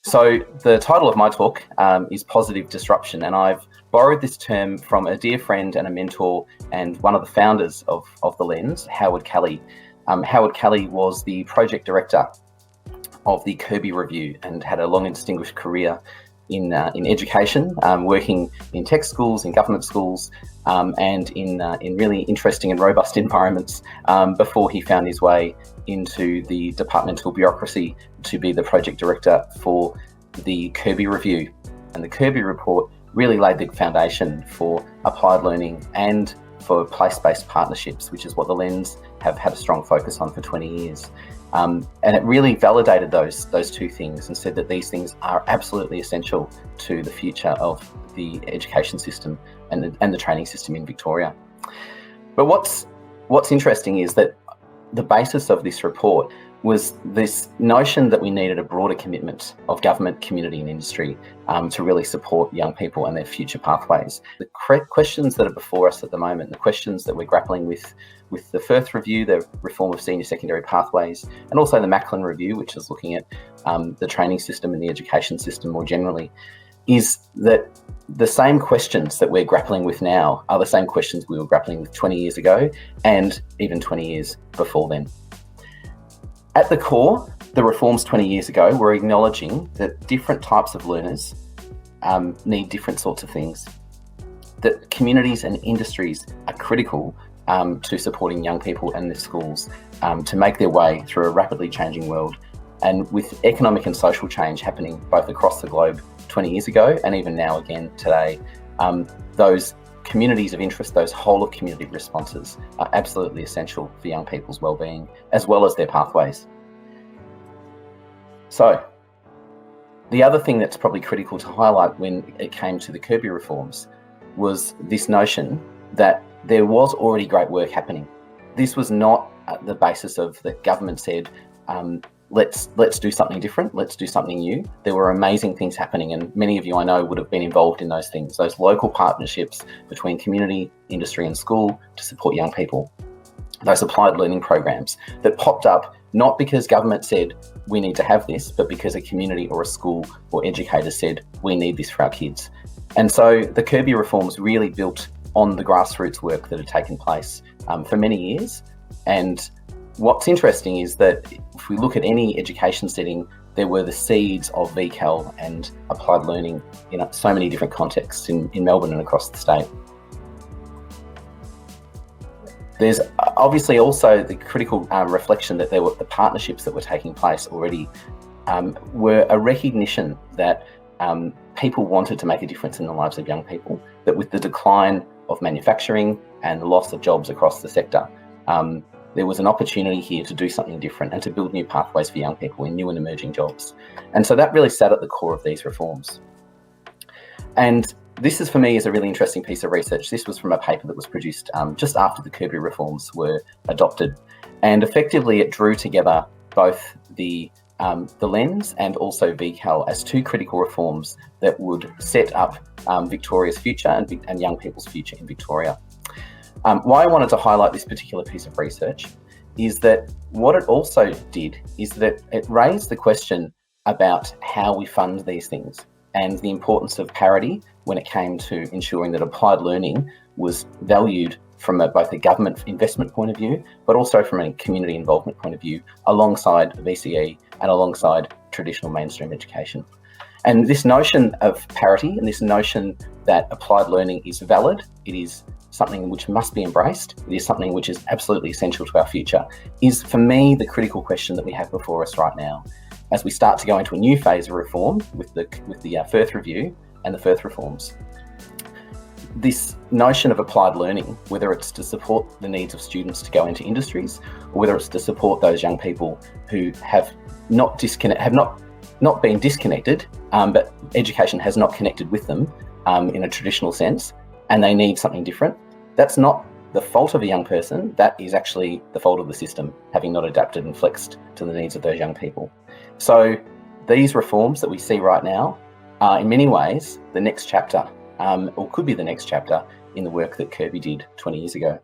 So the title of my talk is Positive Disruption, and I've borrowed this term from a dear friend and a mentor and one of the founders of the LLENs, Howard Kelly. Howard Kelly was the project director of the Kirby Review and had a long and distinguished career in education, working in tech schools, in government schools, and in really interesting and robust environments before he found his way into the departmental bureaucracy to be the project director for the Kirby Review. And the Kirby report really laid the foundation for applied learning and for place-based partnerships, which is what the LLENs have had a strong focus on for 20 years. And it really validated those two things and said that these things are absolutely essential to the future of the education system and the training system in Victoria. But what's interesting is that the basis of this report was this notion that we needed a broader commitment of government, community and industry to really support young people and their future pathways. The questions that are before us at the moment, the questions that we're grappling with the Firth review, the reform of senior secondary pathways, and also the Macklin review, which is looking at the training system and the education system more generally, is that the same questions that we're grappling with now are the same questions we were grappling with 20 years ago and even 20 years before then. At the core, the reforms 20 years ago were acknowledging that different types of learners need different sorts of things, that communities and industries are critical to supporting young people and their schools to make their way through a rapidly changing world. And with economic and social change happening both across the globe 20 years ago and even now again today, those communities of interest, those whole of community responses are absolutely essential for young people's wellbeing as well as their pathways. So the other thing that's probably critical to highlight when it came to the Kirby reforms was this notion that there was already great work happening. This was not the basis of the government said, let's do something different, let's do something new. There were amazing things happening, and many of you I know would have been involved in those things, those local partnerships between community, industry and school to support young people. Those applied learning programs that popped up not because government said we need to have this, but because a community or a school or educator said we need this for our kids. And so the Kirby reforms really built on the grassroots work that had taken place for many years. And what's interesting is that if we look at any education setting, there were the seeds of VCAL and applied learning in so many different contexts in Melbourne and across the state. There's obviously also the critical reflection that there were the partnerships that were taking place already were a recognition that people wanted to make a difference in the lives of young people, that with the decline of manufacturing and the loss of jobs across the sector, there was an opportunity here to do something different and to build new pathways for young people in new and emerging jobs. And so that really sat at the core of these reforms. And this is, for me, is a really interesting piece of research. This was from a paper that was produced just after the Kirby reforms were adopted. And effectively it drew together both the LLENs and also VCAL as two critical reforms that would set up Victoria's future and young people's future in Victoria. Why I wanted to highlight this particular piece of research is that what it also did is that it raised the question about how we fund these things and the importance of parity when it came to ensuring that applied learning was valued from both a government investment point of view, but also from a community involvement point of view, alongside VCE and alongside traditional mainstream education. And this notion of parity and this notion that applied learning is valid, it is something which must be embraced, it is something which is absolutely essential to our future, is for me the critical question that we have before us right now as we start to go into a new phase of reform with the Firth review and the Firth reforms. This notion of applied learning, whether it's to support the needs of students to go into industries, or whether it's to support those young people who have not been disconnected, but education has not connected with them in a traditional sense, and they need something different. That's not the fault of a young person, that is actually the fault of the system, having not adapted and flexed to the needs of those young people. So these reforms that we see right now are in many ways the next chapter, or could be the next chapter in the work that Kirby did 20 years ago.